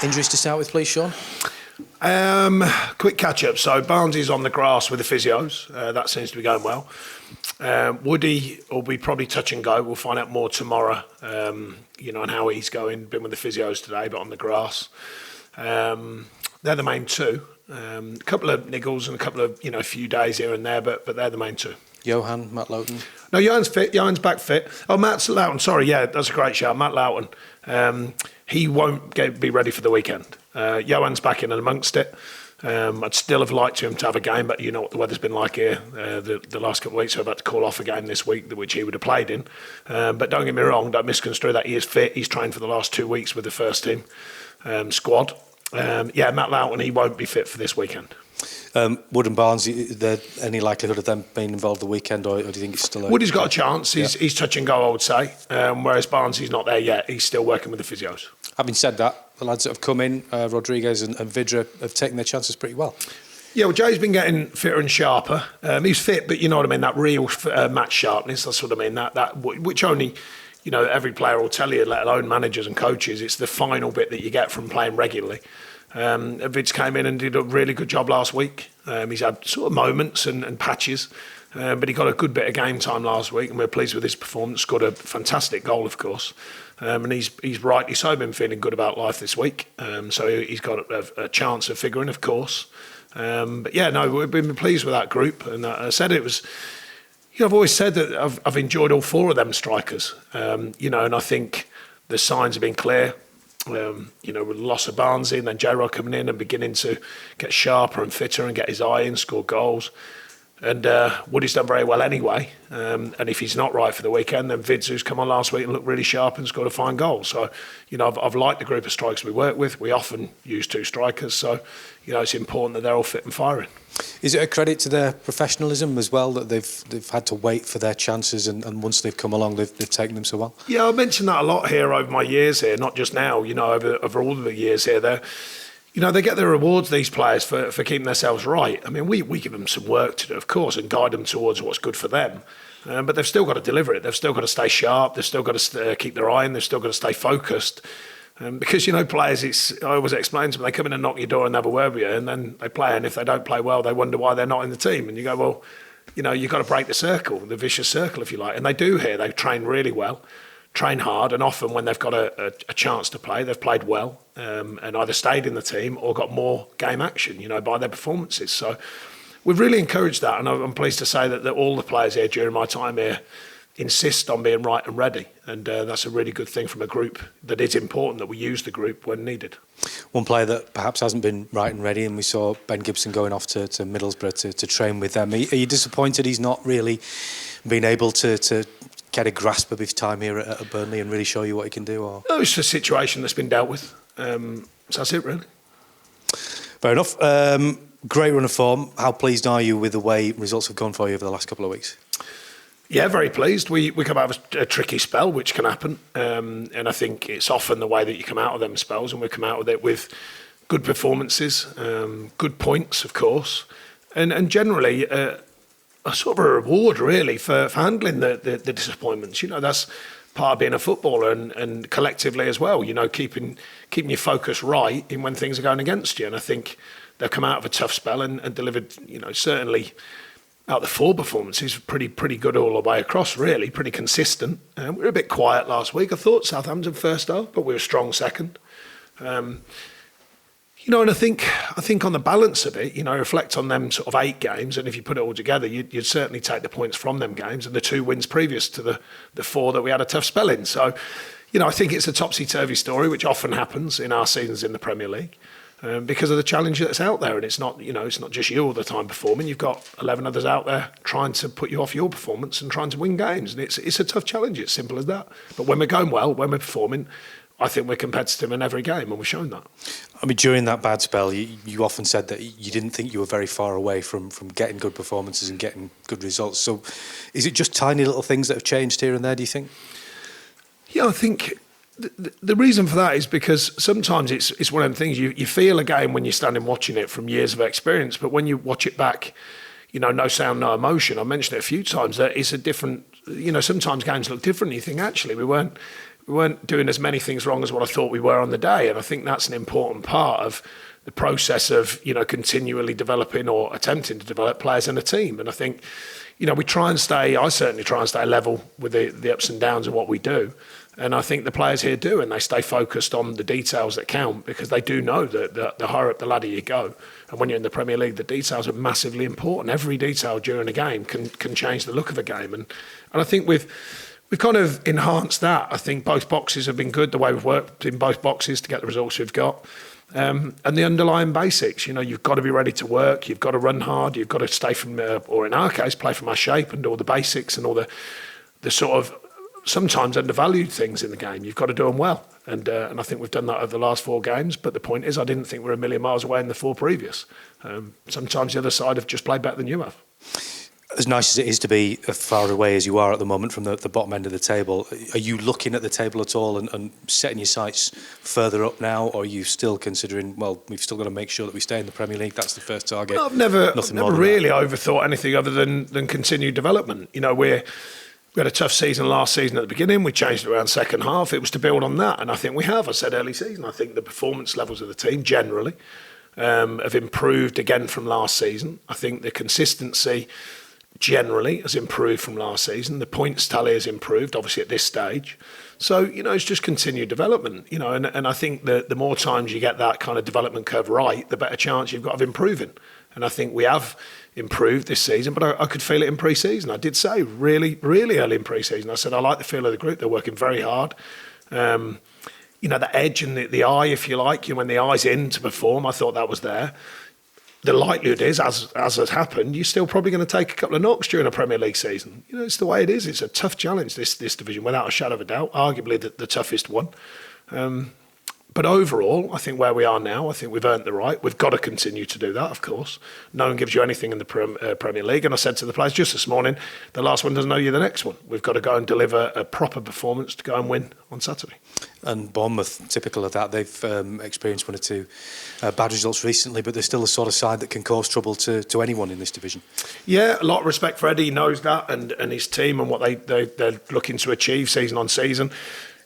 Injuries to start with, please, Sean? Quick catch-up. So Barnsley's on the grass with the physios. That seems to be going well. Woody will be probably touch and go. We'll find out more tomorrow, on how he's going. Been with the physios today, but on the grass. They're the main two. A couple of niggles and a couple of, a few days here and there, but they're the main two. Johan, Matt Loughton? No, Johan's fit. Johan's back fit. Oh, Matt Loughton, sorry, yeah, that's a great shout. Matt Loughton, he won't be ready for the weekend. Johan's back in and amongst it. I'd still have liked him to have a game, but you know what the weather's been like here the last couple of weeks, so I've had to call off a game this week, which he would have played in. But don't get me wrong, don't misconstrue that. He is fit. He's trained for the last 2 weeks with the first team squad. Matt Loughton, he won't be fit for this weekend. Wood and Barnes, is there any likelihood of them being involved the weekend, or do you think it's still... Woody's got a chance. He's touch and go, I would say. Whereas Barnes, he's not there yet. He's still working with the physios. Having said that, the lads that have come in, Rodriguez and Vidra, have taken their chances pretty well. Yeah, well, Jay's been getting fitter and sharper. He's fit, but you know what I mean, that real match sharpness, that's what I mean, that which only... every player will tell you, let alone managers and coaches, it's the final bit that you get from playing regularly. Vids came in and did a really good job last week. He's had sort of moments and patches, but he got a good bit of game time last week, and we're pleased with his performance. Scored a fantastic goal, of course, and he's rightly so been feeling good about life this week. So he's got a chance of figuring, of course. We've been pleased with that group, and I said it was. I've always said that I've enjoyed all four of them strikers, and I think the signs have been clear. With the loss of Barnsley and then J-Rod coming in and beginning to get sharper and fitter and get his eye in, score goals. And Woody's done very well anyway. And if he's not right for the weekend, then Vids, who's come on last week and looked really sharp and scored a fine goal. So, I've liked the group of strikers we work with. We often use two strikers. So, it's important that they're all fit and firing. Is it a credit to their professionalism as well that they've had to wait for their chances and once they've come along, they've taken them so well? Yeah, I mentioned that a lot here over my years here, not just now, over all of the years here. They get their rewards, these players, for keeping themselves right. I mean, we give them some work to do, of course, and guide them towards what's good for them. But they've still got to deliver it. They've still got to stay sharp. They've still got to keep their eye in. They've still got to stay focused. Because, players, I always explain to them, they come in and knock your door and have a word with you, and then they play, and if they don't play well, they wonder why they're not in the team. And you go, well, you've got to break the circle, the vicious circle, if you like. And they do here. They train really well, train hard, and often when they've got a chance to play, they've played well and either stayed in the team or got more game action, by their performances. So we've really encouraged that, and I'm pleased to say that all the players here during my time here insist on being right and ready, and that's a really good thing from a group that is important that we use the group when needed. One player that perhaps hasn't been right and ready, and we saw Ben Gibson going off to Middlesbrough to train with them. Are you disappointed he's not really been able to get a grasp of his time here at Burnley and really show you what he can do? Or? No, it's a situation that's been dealt with. So that's it, really. Fair enough. Great run of form. How pleased are you with the way results have gone for you over the last couple of weeks? Yeah, very pleased. We come out of a tricky spell, which can happen. And I think it's often the way that you come out of them spells, and we come out of it with good performances, good points, of course, and generally a sort of a reward, really, for handling the disappointments. That's part of being a footballer, and collectively as well, keeping your focus right in when things are going against you. And I think they've come out of a tough spell and delivered, certainly... Out the four performances, pretty good all the way across, really, pretty consistent. We were a bit quiet last week. I thought Southampton first half, but we were strong second. And I think on the balance of it, reflect on them sort of 8 games, and if you put it all together, you'd certainly take the points from them games and the 2 wins previous to the 4 that we had a tough spell in. So, I think it's a topsy-turvy story, which often happens in our seasons in the Premier League. Because of the challenge that's out there, and it's not just you all the time performing. You've got 11 others out there trying to put you off your performance and trying to win games, and it's a tough challenge. It's simple as that. But when we're going well, when we're performing, I think we're competitive in every game, and we've shown that. I mean, during that bad spell, you often said that you didn't think you were very far away from getting good performances and getting good results. So, is it just tiny little things that have changed here and there? Do you think? Yeah, I think. The reason for that is because sometimes it's one of the things you feel a game when you're standing watching it from years of experience, but when you watch it back, no sound, no emotion. I mentioned it a few times that it's a different. Sometimes games look different. You think actually we weren't We weren't doing as many things wrong as what I thought we were on the day. And I think that's an important part of the process of, continually developing or attempting to develop players in a team. And I think, I certainly try and stay level with the ups and downs of what we do. And I think the players here do, and they stay focused on the details that count, because they do know that the higher up the ladder you go. And when you're in the Premier League, the details are massively important. Every detail during a game can change the look of a game. And I think we've kind of enhanced that. I think both boxes have been good, the way we've worked in both boxes to get the results we've got. And the underlying basics, you've got to be ready to work, you've got to run hard, you've got to stay from, or in our case, play from our shape and all the basics and all the sort of sometimes undervalued things in the game. You've got to do them well. And I think we've done that over the last 4 games. But the point is, I didn't think we were a million miles away in the 4 previous. Sometimes the other side have just played better than you have. As nice as it is to be as far away as you are at the moment from the bottom end of the table, are you looking at the table at all and setting your sights further up now, or are you still considering, well, we've still got to make sure that we stay in the Premier League, that's the first target? I've never really overthought anything other than continued development. We had a tough season last season at the beginning. We changed it around second half. It was to build on that, and I think we have. I said early season, I think the performance levels of the team generally have improved again from last season. I think the consistency generally has improved from last season. The points tally has improved, obviously, at this stage. So, it's just continued development, and I think that the more times you get that kind of development curve right, the better chance you've got of improving. And I think we have improved this season, but I could feel it in pre-season. I did say really, really early in pre-season, I said, I like the feel of the group. They're working very hard. The edge and the eye, if you like, when the eye's in to perform, I thought that was there. The likelihood is, as has happened, you're still probably going to take a couple of knocks during a Premier League season. It's the way it is. It's a tough challenge, this division, without a shadow of a doubt, arguably the toughest one. But overall, I think where we are now, I think we've earned the right. We've got to continue to do that, of course. No one gives you anything in the Premier League. And I said to the players just this morning, the last one doesn't know you the next one. We've got to go and deliver a proper performance to go and win on Saturday. And Bournemouth, typical of that, they've experienced 1 or 2 bad results recently, but they're still the sort of side that can cause trouble to anyone in this division. Yeah, a lot of respect for Eddie. He knows that, and his team and what they're looking to achieve season on season.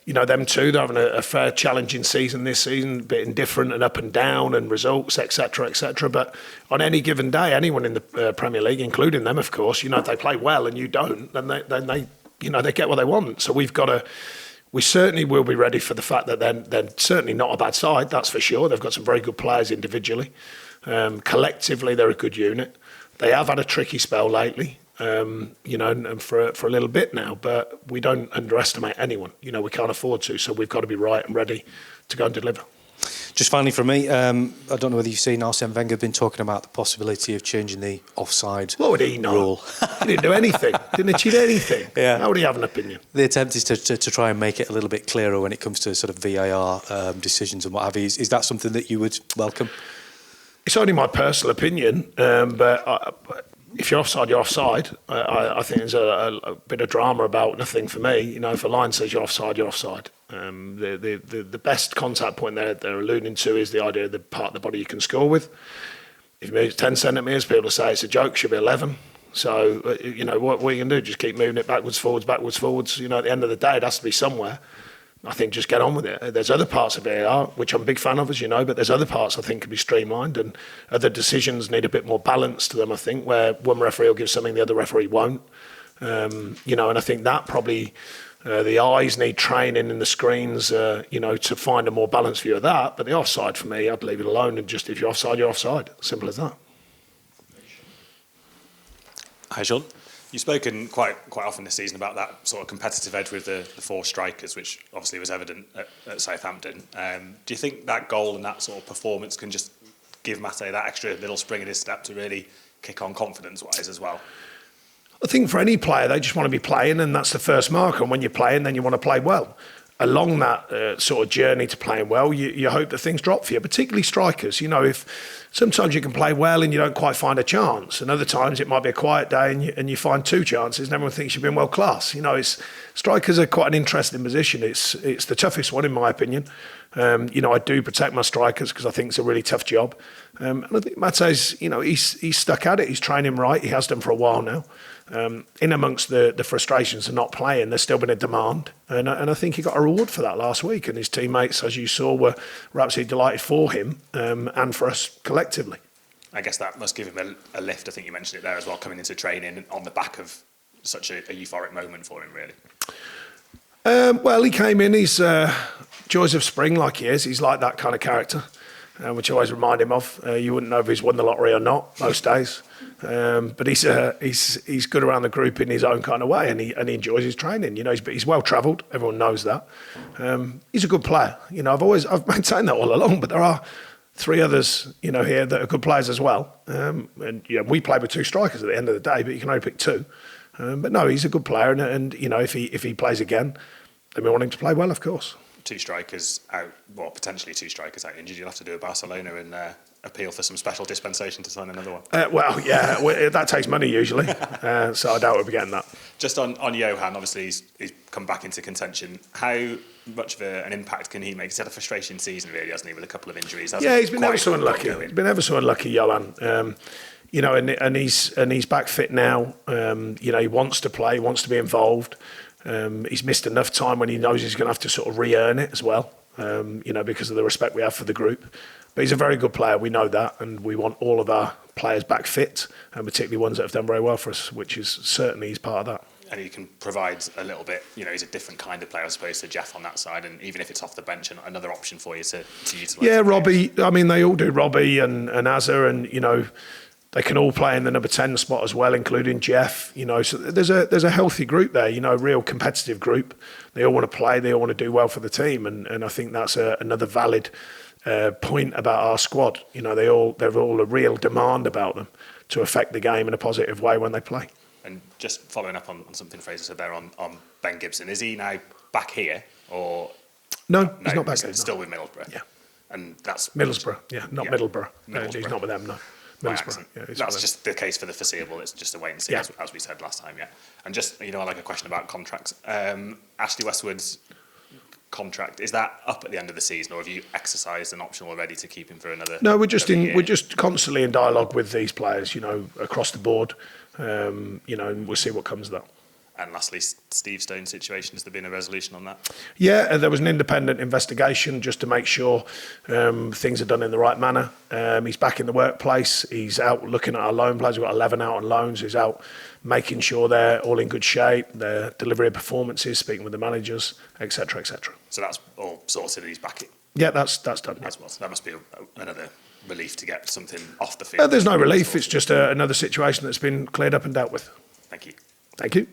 Them too, they're having a fair challenging season this season, a bit indifferent and up and down and results, etc., etc. But on any given day, anyone in the Premier League, including them, of course, if they play well and you don't, then they get what they want. So we certainly will be ready for the fact that they're certainly not a bad side, that's for sure. They've got some very good players individually. Collectively, they're a good unit. They have had a tricky spell lately. And for a little bit now, but we don't underestimate anyone. We can't afford to, so we've got to be right and ready to go and deliver. Just finally from me, I don't know whether you've seen Arsene Wenger been talking about the possibility of changing the offside rule. What would he know? Rule. He didn't do anything. Didn't achieve anything. Yeah. How would he have an opinion? The attempt is to try and make it a little bit clearer when it comes to sort of VAR decisions and what have you. Is that something that you would welcome? It's only my personal opinion, but if you're offside, you're offside. I think there's a bit of drama about nothing for me. If a line says you're offside, you're offside. The best contact point they're alluding to is the idea of the part of the body you can score with. If it moves 10 centimetres, people say it's a joke, should be 11. So, what you can do, just keep moving it backwards, forwards. At the end of the day, it has to be somewhere. I think just get on with it. There's other parts of VAR, which I'm a big fan of, as you know, but there's other parts I think can be streamlined, and other decisions need a bit more balance to them, I think, where one referee will give something the other referee won't. And I think that probably the eyes need training in the screens, to find a more balanced view of that. But the offside, for me, I'd leave it alone, and just if you're offside, you're offside. Simple as that. Hi, Sean. You've spoken quite often this season about that sort of competitive edge with the 4 strikers, which obviously was evident at Southampton. Do you think that goal and that sort of performance can just give Mate that extra little spring in his step to really kick on confidence-wise as well? I think for any player, they just want to be playing, and that's the first marker. And when you're playing, then you want to play well. Along that sort of journey to playing well, you hope that things drop for you, particularly strikers. If sometimes you can play well and you don't quite find a chance, and other times it might be a quiet day and you find 2 chances and everyone thinks you've been world class. It's strikers are quite an interesting position. It's the toughest one in my opinion. I do protect my strikers because I think it's a really tough job. And I think Mate's, he's stuck at it. He's training right. He has done for a while now. In amongst the frustrations of not playing, there's still been a demand. And I think he got a reward for that last week. And his teammates, as you saw, were absolutely delighted for him and for us collectively. I guess that must give him a lift. I think you mentioned it there as well, coming into training on the back of such a euphoric moment for him, really. Well, he came in, he's joys of spring like he is. He's like that kind of character, which I always remind him of. You wouldn't know if he's won the lottery or not most days. But he's good around the group in his own kind of way, and he enjoys his training. He's well travelled. Everyone knows that. He's a good player. I've maintained that all along, but there are 3 others, here that are good players as well. We play with 2 strikers at the end of the day, but you can only pick 2. But no, he's a good player, and if he plays again, then we want him to play well, of course. 2 strikers out, potentially 2 strikers out injured. You'll have to do a Barcelona and appeal for some special dispensation to sign another one. That takes money usually, so I doubt we'll be getting that. Just on Johan, obviously he's come back into contention. How much of an impact can he make? He's had a frustrating season, really, hasn't he, with a couple of injuries? He's been ever so unlucky. Johan. And he's back fit now. He wants to play, wants to be involved. He's missed enough time when he knows he's going to have to sort of re-earn it as well, because of the respect we have for the group. But he's a very good player, we know that, and we want all of our players back fit, and particularly ones that have done very well for us, which is certainly he's part of that. And he can provide a little bit, he's a different kind of player, I suppose, to Jeff on that side, and even if it's off the bench, another option for you to utilise. Yeah, Robbie, they all do, Robbie and Azza, and, they can all play in the number 10 spot as well, including Jeff. So there's a healthy group there. A real competitive group. They all want to play. They all want to do well for the team, and I think that's another valid point about our squad. They've all a real demand about them to affect the game in a positive way when they play. And just following up on something Fraser said there on Ben Gibson, is he now back here or? No, he's not back here. Still with Middlesbrough. Yeah, and that's Middlesbrough. Not Middlesbrough. He's not with them. No. That's just the case for the foreseeable. It's just a wait and see, as we said last time. Yeah, and just I like a question about contracts. Ashley Westwood's contract, is that up at the end of the season, or have you exercised an option already to keep him for another? No, we're just constantly in dialogue with these players. Across the board. And we'll see what comes of that. And lastly, Steve Stone's situation, has there been a resolution on that? Yeah, there was an independent investigation just to make sure things are done in the right manner. He's back in the workplace. He's out looking at our loan players. We've got 11 out on loans. He's out making sure they're all in good shape, their delivery of performances, speaking with the managers, etc., etc. So that's all sorted. He's back. Yeah, that's done. As well. So that must be another relief to get something off the field. There's no relief. It's just another situation that's been cleared up and dealt with. Thank you. Thank you.